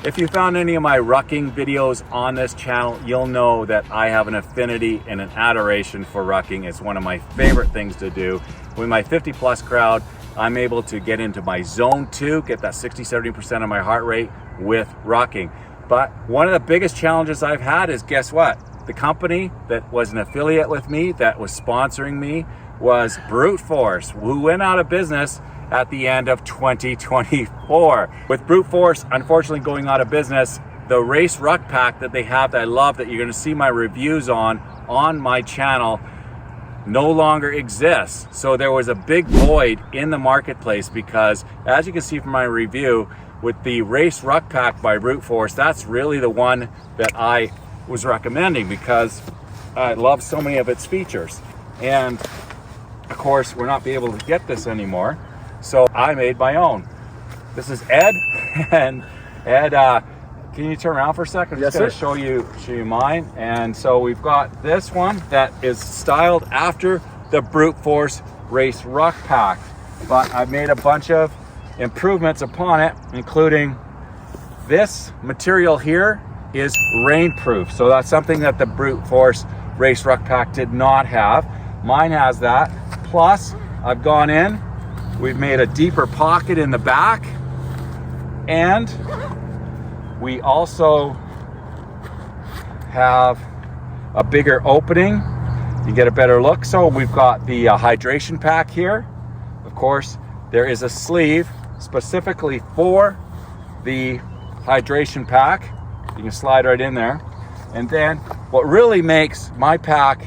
If you found any of my rucking videos on this channel, you'll know that I have an affinity and an adoration for rucking. It's one of my favorite things to do. With my 50 plus crowd, I'm able to get into my zone 2, get that 60-70% of my heart rate with rucking. But one of the biggest challenges I've had is, guess what? The company that was an affiliate with me, that was sponsoring me, was Brute Force, who went out of business at the end of 2024. With Brute Force unfortunately going out of business, the Race Ruck Pack that they have that I love, that you're gonna see my reviews on my channel, no longer exists. So there was a big void in the marketplace, because as you can see from my review, with the Race Ruck Pack by Brute Force, that's really the one that I was recommending because I love so many of its features. And of course, we're not be able to get this anymore. So I made my own. This is Ed, and Ed, can you turn around for a second? I'm just gonna show you mine. And so we've got this one that is styled after the Brute Force Race Ruck Pack, but I've made a bunch of improvements upon it, including this material here is rainproof. So that's something that the Brute Force Race Ruck Pack did not have. Mine has that. Plus, I've gone in, we've made a deeper pocket in the back, and we also have a bigger opening. You get a better look. So we've got the hydration pack here. Of course, there is a sleeve specifically for the hydration pack. You can slide right in there. And then what really makes my pack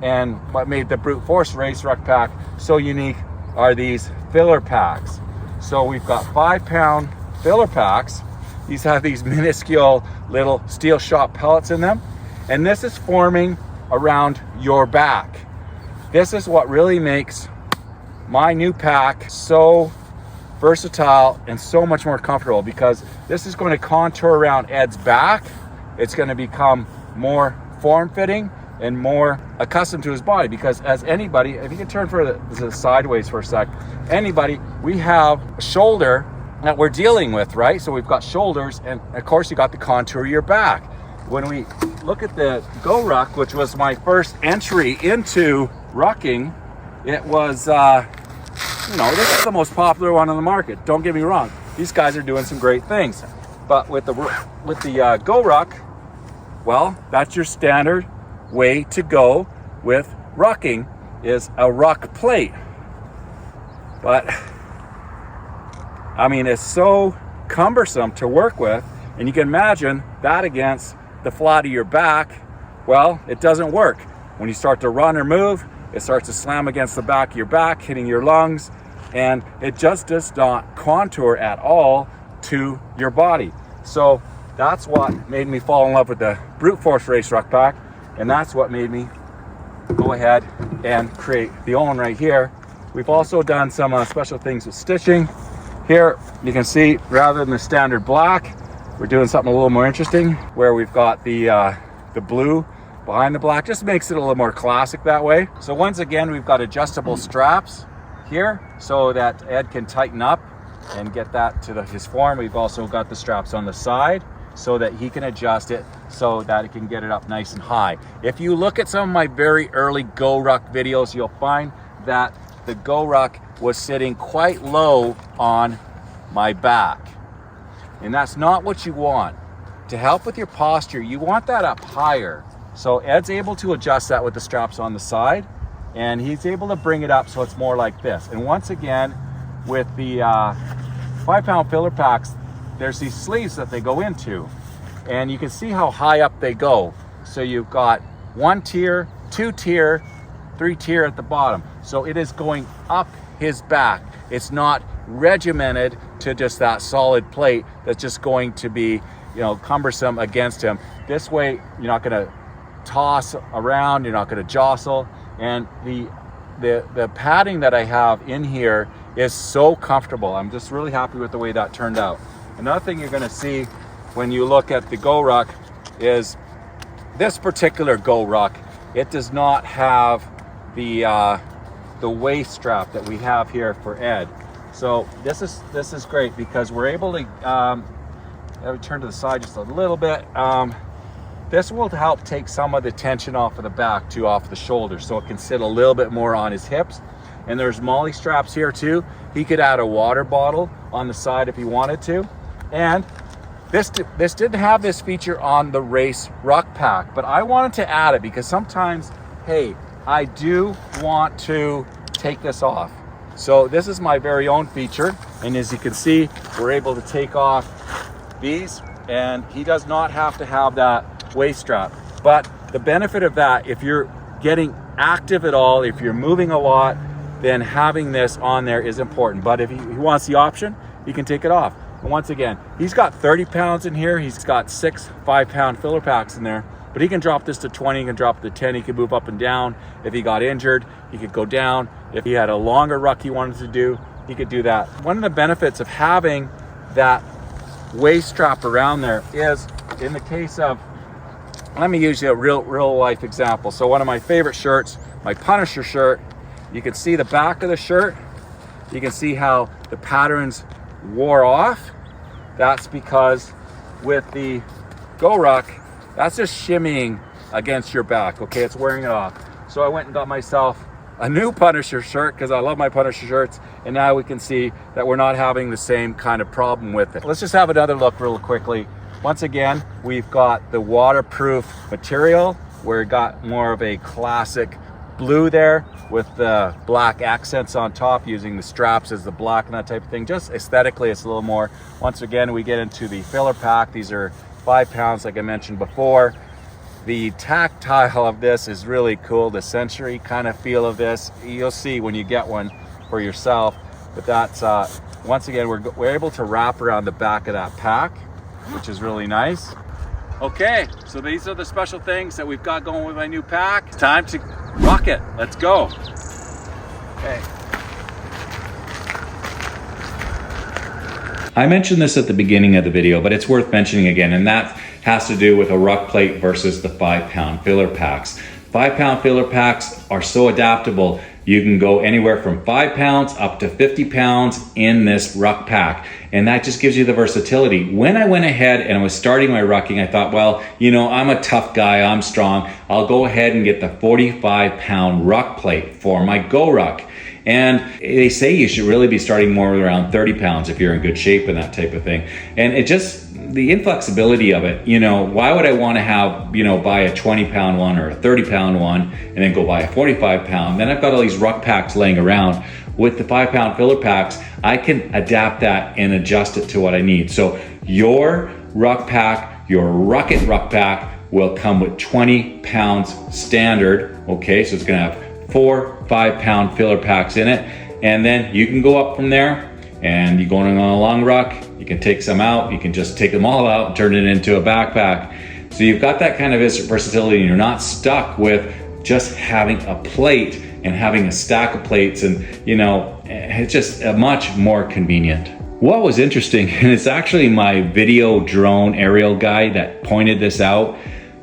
and what made the Brute Force Race Ruck Pack so unique are these filler packs. So we've got 5-pound filler packs. These have these minuscule little steel shot pellets in them. And this is forming around your back. This is what really makes my new pack so versatile and so much more comfortable, because this is going to contour around Ed's back. It's going to become more form-fitting and more accustomed to his body, because as anybody, if you can turn for the sideways for a sec, anybody, we have a shoulder that we're dealing with, right? So we've got shoulders, and of course you got the contour of your back. When we look at the Go Ruck, which was my first entry into rucking, it was this is the most popular one on the market. Don't get me wrong, these guys are doing some great things, but with the Go Ruck, well, that's your standard way to go with rucking, is a ruck plate. But I mean, it's so cumbersome to work with, and you can imagine that against the flat of your back. Well, it doesn't work. When you start to run or move, it starts to slam against the back of your back, hitting your lungs, and it just does not contour at all to your body. So that's what made me fall in love with the Brute Force Race Ruck Pack, and that's what made me go ahead and create the own right here. We've also done some special things with stitching. Here you can see, rather than the standard black, we're doing something a little more interesting, where we've got the blue behind the black. Just makes it a little more classic that way. So once again, we've got adjustable straps here so that Ed can tighten up and get that to his form. We've also got the straps on the side so that he can adjust it so that it can get it up nice and high. If you look at some of my very early Go Ruck videos, you'll find that the Go Ruck was sitting quite low on my back. And that's not what you want. To help with your posture, you want that up higher. So Ed's able to adjust that with the straps on the side, and he's able to bring it up so it's more like this. And once again, with the 5-pound filler packs, there's these sleeves that they go into, and you can see how high up they go. So you've got 1 tier, 2 tier, 3 tier at the bottom. So it is going up his back. It's not regimented to just that solid plate that's just going to be, cumbersome against him. This way, you're not going to toss around, you're not going to jostle, and the padding that I have in here is so comfortable. I'm just really happy with the way that turned out. Another thing you're going to see when you look at the Go Ruck is this particular Go Ruck, it does not have the waist strap that we have here for Ed. So this is great, because we're able to Let me turn to the side just a little bit. This will help take some of the tension off of the back too, off the shoulders, so it can sit a little bit more on his hips. And there's MOLLE straps here too. He could add a water bottle on the side if he wanted to. And this didn't have this feature on the Race Ruck Pack, but I wanted to add it because sometimes, hey, I do want to take this off. So this is my very own feature. And as you can see, we're able to take off these, and he does not have to have that waist strap. But the benefit of that, if you're getting active at all, if you're moving a lot, then having this on there is important. But if he wants the option, he can take it off. And once again, he's got 30 pounds in here. He's got 6 5-pound filler packs in there, but he can drop this to 20, he can drop it to 10, he can move up and down. If he got injured, he could go down. If he had a longer ruck he wanted to do, he could do that. One of the benefits of having that waist strap around there is, in the case of, let me use you a real life example. So one of my favorite shirts, my Punisher shirt, you can see the back of the shirt. You can see how the patterns wore off. That's because with the GoRuck, that's just shimmying against your back, okay? It's wearing it off. So I went and got myself a new Punisher shirt because I love my Punisher shirts, and now we can see that we're not having the same kind of problem with it. Let's just have another look real quickly. Once again, we've got the waterproof material. We've got more of a classic blue there with the black accents on top, using the straps as the black and that type of thing. Just aesthetically, it's a little more. Once again, we get into the filler pack. These are 5 pounds, like I mentioned before. The tactile of this is really cool. The sensory kind of feel of this, you'll see when you get one for yourself. But that's, once again, we're able to wrap around the back of that pack, which is really nice. Okay, so these are the special things that we've got going with my new pack. It's time to rock it. Let's go. Okay. I mentioned this at the beginning of the video, but it's worth mentioning again, and that has to do with a ruck plate versus the 5-pound filler packs. 5-pound filler packs are so adaptable. You can go anywhere from 5 pounds up to 50 pounds in this ruck pack. And that just gives you the versatility. When I went ahead and I was starting my rucking, I thought, well, you know, I'm a tough guy, I'm strong. I'll go ahead and get the 45-pound ruck plate for my GoRuck. And they say you should really be starting more around 30 pounds if you're in good shape and that type of thing. And it just, the inflexibility of it, you know, why would I want to have, you know, buy a 20-pound one or a 30-pound one and then go buy a 45-pound? Then I've got all these ruck packs laying around. With the 5-pound filler packs, I can adapt that and adjust it to what I need. So your ruck pack, your Ruck-It ruck pack will come with 20 pounds standard. Okay, so it's gonna have 4 5-pound filler packs in it. And then you can go up from there, and you're going on a long ruck, you can take some out, you can just take them all out and turn it into a backpack. So you've got that kind of versatility, and you're not stuck with just having a plate and having a stack of plates, and you know, it's just much more convenient. What was interesting, and it's actually my video drone aerial guy that pointed this out.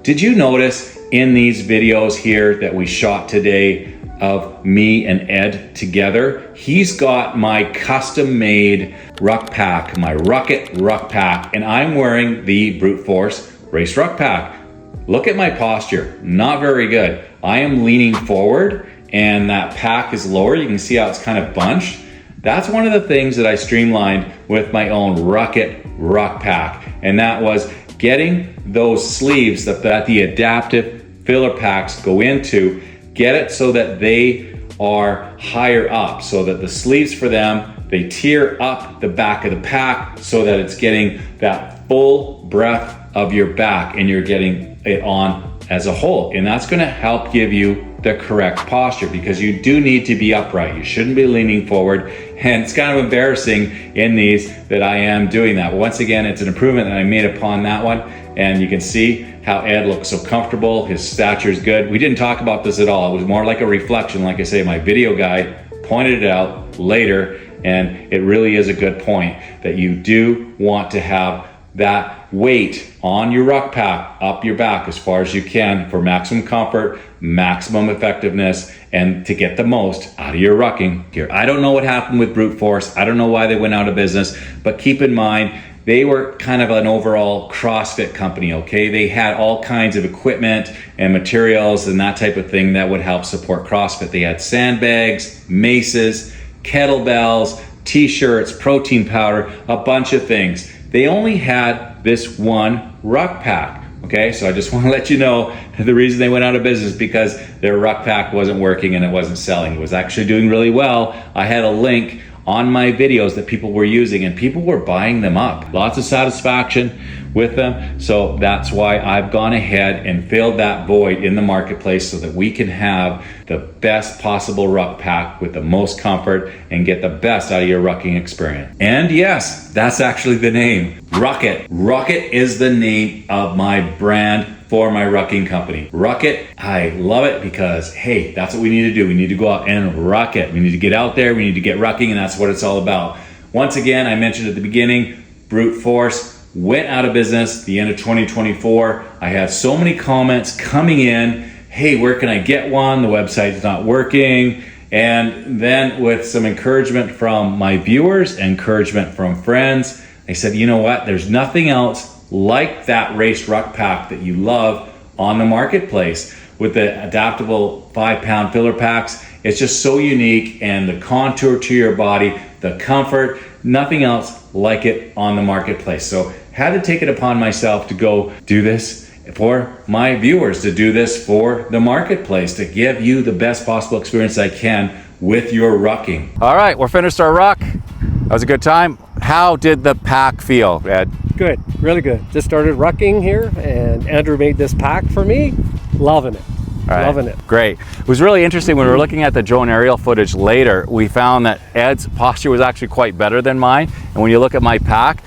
Did you notice in these videos here that we shot today of me and Ed together, he's got my custom made ruck pack, my Ruck-It ruck pack, and I'm wearing the Brute Force Race Ruck Pack. Look at my posture, not very good. I am leaning forward and that pack is lower. You can see how it's kind of bunched. That's one of the things that I streamlined with my own Ruck-It ruck pack, and that was getting those sleeves that the adaptive filler packs go into, get it so that they are higher up, so that the sleeves for them, they tier up the back of the pack so that it's getting that full breadth of your back and you're getting it on as a whole. And that's gonna help give you the correct posture, because you do need to be upright. You shouldn't be leaning forward. And it's kind of embarrassing in these that I am doing that. But once again, it's an improvement that I made upon that one. And you can see how Ed looks so comfortable. His stature is good. We didn't talk about this at all. It was more like a reflection. Like I say, my video guy pointed it out later, and it really is a good point that you do want to have that weight on your ruck pack up your back as far as you can for maximum comfort, maximum effectiveness, and to get the most out of your rucking here. I don't know what happened with Brute Force. I don't know why they went out of business, but keep in mind, they were kind of an overall CrossFit company, okay? They had all kinds of equipment and materials and that type of thing that would help support CrossFit. They had sandbags, maces, kettlebells, t-shirts, protein powder, a bunch of things. They only had this one ruck pack. Okay, so I just want to let you know the reason they went out of business because their ruck pack wasn't working and it wasn't selling. It was actually doing really well. I had a link on my videos that people were using and people were buying them up. Lots of satisfaction with them. So that's why I've gone ahead and filled that void in the marketplace so that we can have the best possible ruck pack with the most comfort and get the best out of your rucking experience. And yes, that's actually the name, Ruckit. Ruckit is the name of my brand for my rucking company. Ruckit, I love it because, hey, that's what we need to do. We need to go out and ruck it. We need to get out there, we need to get rucking, and that's what it's all about. Once again, I mentioned at the beginning, Brute Force went out of business the end of 2024. I had so many comments coming in, hey, where can I get one? The website's not working. And then with some encouragement from my viewers, encouragement from friends, I said, you know what? There's nothing else like that race ruck pack that you love on the marketplace. With the adaptable 5-pound filler packs, it's just so unique, and the contour to your body, the comfort, nothing else like it on the marketplace. So had to take it upon myself to go do this for my viewers, to do this for the marketplace, to give you the best possible experience I can with your rucking. All right, we're finished our ruck. That was a good time. How did the pack feel, Ed? Good, really good. Just started rucking here, and Andrew made this pack for me. Loving it. All right. Loving it. Great. It was really interesting when we were looking at the drone aerial footage later, we found that Ed's posture was actually quite better than mine. And when you look at my pack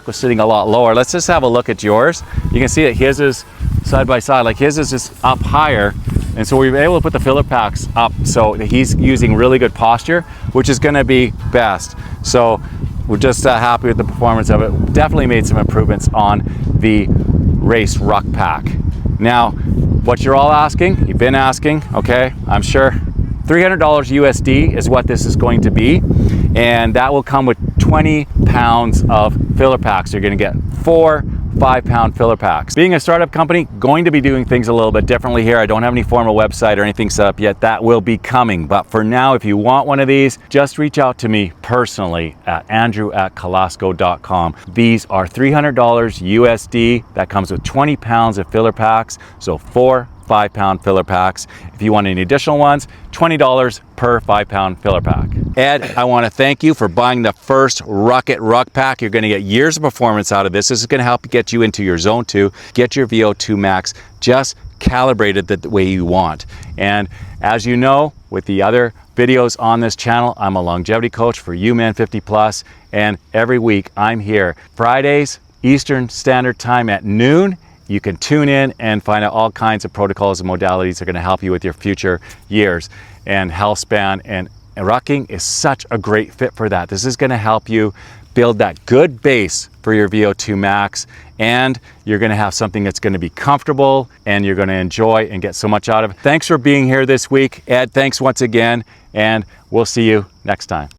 was sitting a lot lower. Let's just have a look at yours. You can see that his is side by side, like his is just up higher. And so we were able to put the filler packs up so that he's using really good posture, which is gonna be best. So we're just happy with the performance of it. Definitely made some improvements on the race ruck pack. Now, what you're all asking, you've been asking, okay, I'm sure, $300 USD is what this is going to be, and that will come with 20 pounds of filler packs. You're gonna get 4 5-pound filler packs. Being a startup company, going to be doing things a little bit differently here. I don't have any formal website or anything set up yet. That will be coming. But for now, if you want one of these, just reach out to me personally at andrew@kalasco.com. These are $300 USD. That comes with 20 pounds of filler packs. So 4 5-pound filler packs. If you want any additional ones, $20 per 5-pound filler pack. Ed, I want to thank you for buying the first Ruckit ruck pack. You're going to get years of performance out of this. This is going to help get you into your zone 2, get your VO2 max just calibrated the way you want. And as you know, with the other videos on this channel, I'm a longevity coach for UMen 50+, and every week I'm here Fridays Eastern Standard Time at noon. You can tune in and find out all kinds of protocols and modalities that are going to help you with your future years. And health span and rucking is such a great fit for that. This is going to help you build that good base for your VO2 max, and you're going to have something that's going to be comfortable and you're going to enjoy and get so much out of it. Thanks for being here this week. Ed, thanks once again, and we'll see you next time.